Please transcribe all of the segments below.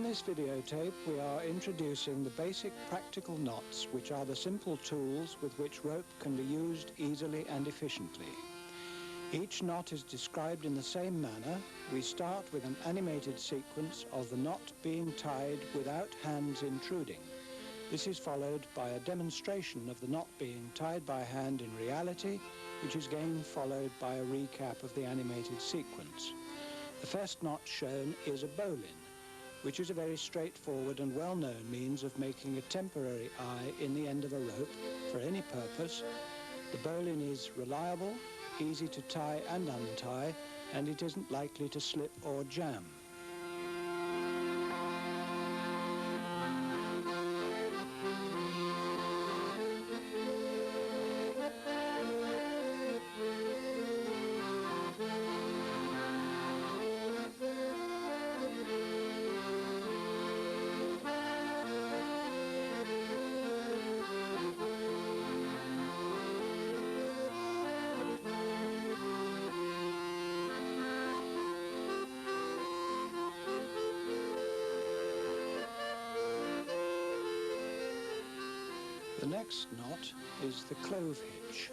In this videotape we are introducing the basic practical knots, which are the simple tools with which rope can be used easily and efficiently. Each knot is described in the same manner. We start with an animated sequence of the knot being tied without hands intruding. This is followed by a demonstration of the knot being tied by hand in reality, which is again followed by a recap of the animated sequence. The first knot shown is a bowline, which is a very straightforward and well-known means of making a temporary eye in the end of a rope for any purpose. The bowline is reliable, easy to tie and untie, and it isn't likely to slip or jam. The next knot is the Clove Hitch,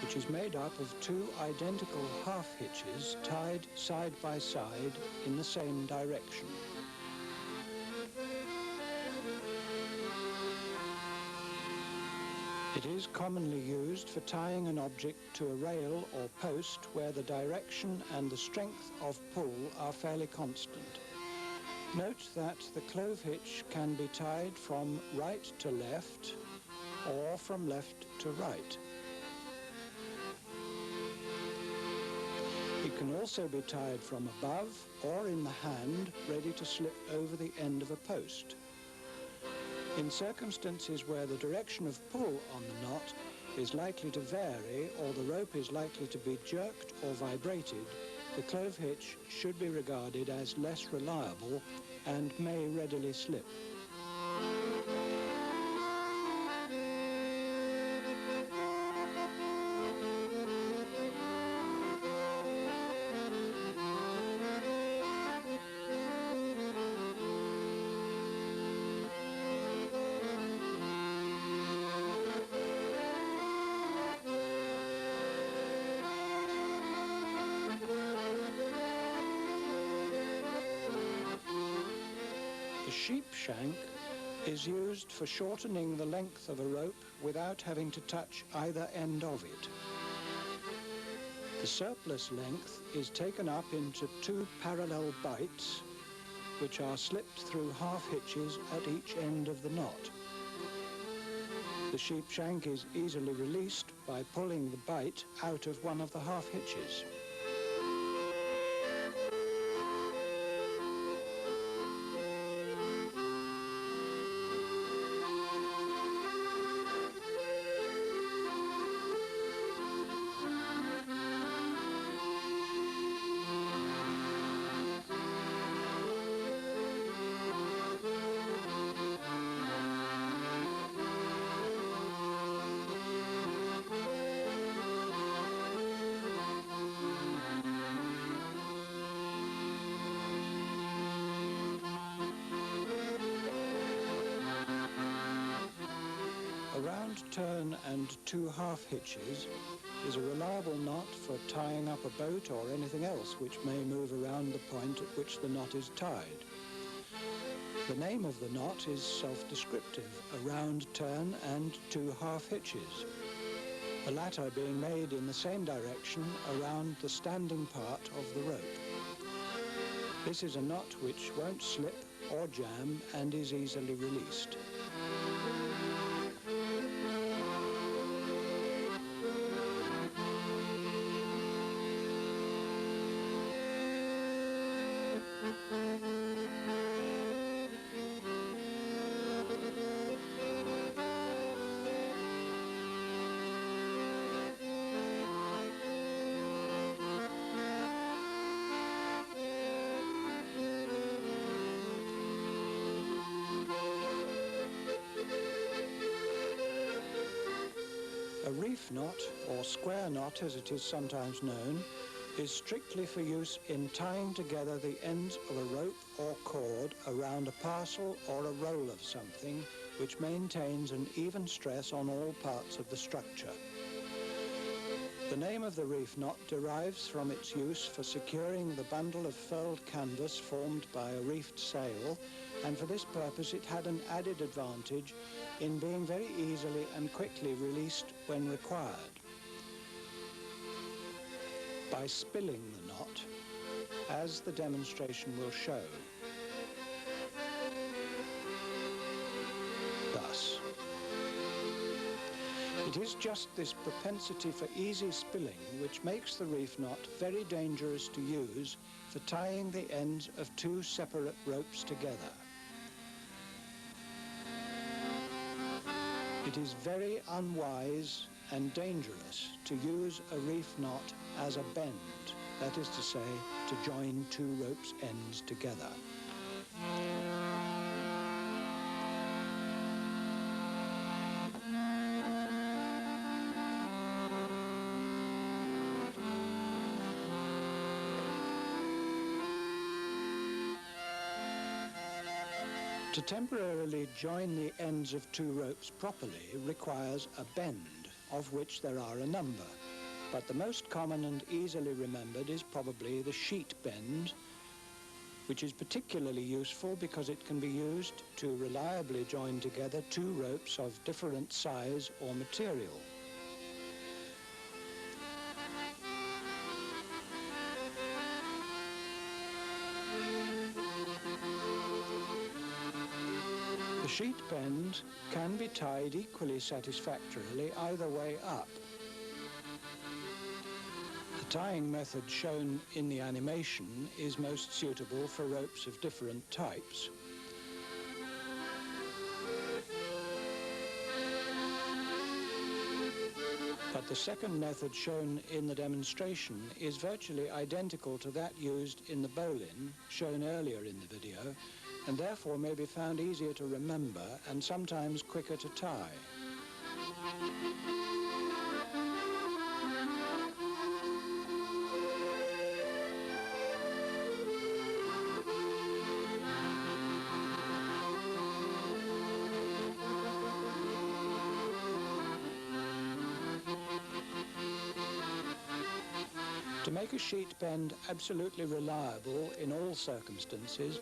which is made up of two identical half-hitches tied side by side in the same direction. It is commonly used for tying an object to a rail or post where the direction and the strength of pull are fairly constant. Note that the clove hitch can be tied from right to left or from left to right. It can also be tied from above or in the hand, ready to slip over the end of a post. In circumstances where the direction of pull on the knot is likely to vary or the rope is likely to be jerked or vibrated, the clove hitch should be regarded as less reliable and may readily slip. The Sheep-Shank is used for shortening the length of a rope without having to touch either end of it. The surplus length is taken up into two parallel bights, which are slipped through half-hitches at each end of the knot. The Sheep-Shank is easily released by pulling the bight out of one of the half-hitches. A round turn and two half-hitches is a reliable knot for tying up a boat or anything else which may move around the point at which the knot is tied. The name of the knot is self-descriptive, a round turn and two half-hitches, the latter being made in the same direction around the standing part of the rope. This is a knot which won't slip or jam and is easily released. A reef knot, or square knot as it is sometimes known, is strictly for use in tying together the ends of a rope or cord around a parcel or a roll of something which maintains an even stress on all parts of the structure. The name of the reef knot derives from its use for securing the bundle of furled canvas formed by a reefed sail, and for this purpose it had an added advantage in being very easily and quickly released when required. By spilling the knot, as the demonstration will show. Thus. It is just this propensity for easy spilling which makes the reef knot very dangerous to use for tying the ends of two separate ropes together. It is very unwise and dangerous to use a reef knot as a bend, that is to say, to join two ropes' ends together. To temporarily join the ends of two ropes properly requires a bend, of which there are a number. But the most common and easily remembered is probably the sheet bend, which is particularly useful because it can be used to reliably join together two ropes of different size or material. The sheet bend can be tied equally satisfactorily either way up. The tying method shown in the animation is most suitable for ropes of different types. But the second method shown in the demonstration is virtually identical to that used in the bowline, shown earlier in the video, and therefore may be found easier to remember and sometimes quicker to tie. To make a sheet bend absolutely reliable in all circumstances,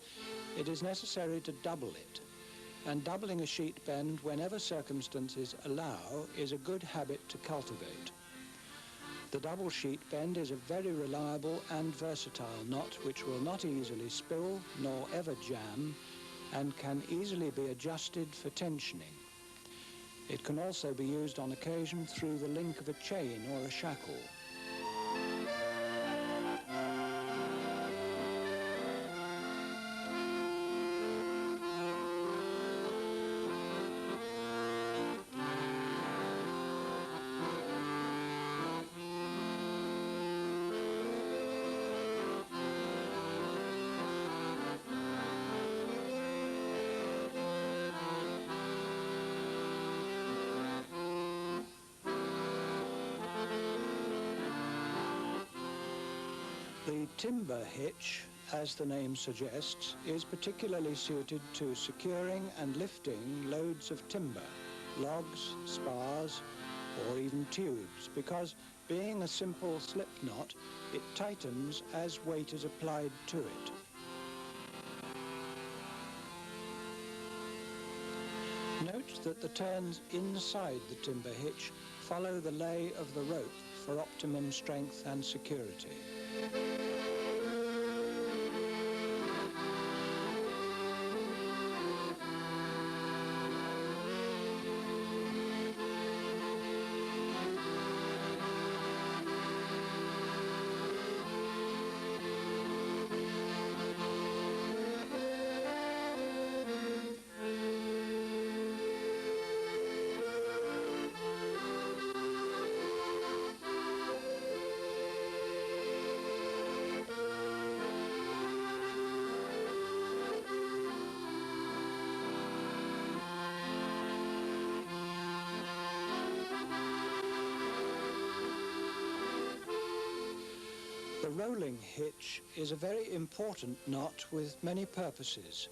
it is necessary to double it, and doubling a sheet bend whenever circumstances allow is a good habit to cultivate. The double sheet bend is a very reliable and versatile knot which will not easily spill nor ever jam and can easily be adjusted for tensioning. It can also be used on occasion through the link of a chain or a shackle. The timber hitch, as the name suggests, is particularly suited to securing and lifting loads of timber, logs, spars, or even tubes, because being a simple slip knot, it tightens as weight is applied to it. Note that the turns inside the timber hitch follow the lay of the rope for optimum strength and security. rolling hitch is a very important knot with many purposes,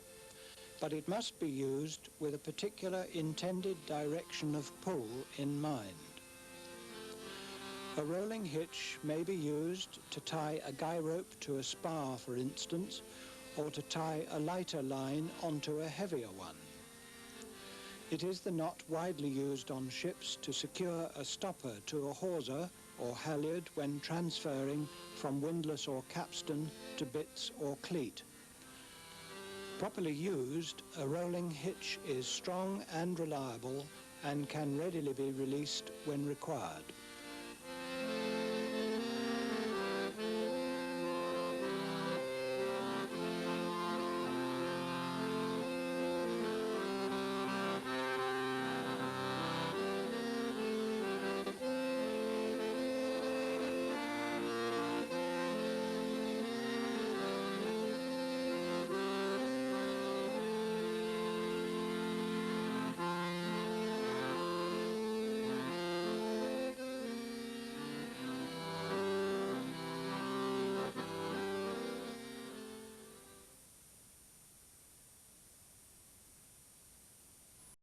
but it must be used with a particular intended direction of pull in mind. A rolling hitch may be used to tie a guy rope to a spar, for instance, or to tie a lighter line onto a heavier one. It is the knot widely used on ships to secure a stopper to a hawser or halyard when transferring from windlass or capstan to bitts or cleat. Properly used, a rolling hitch is strong and reliable and can readily be released when required.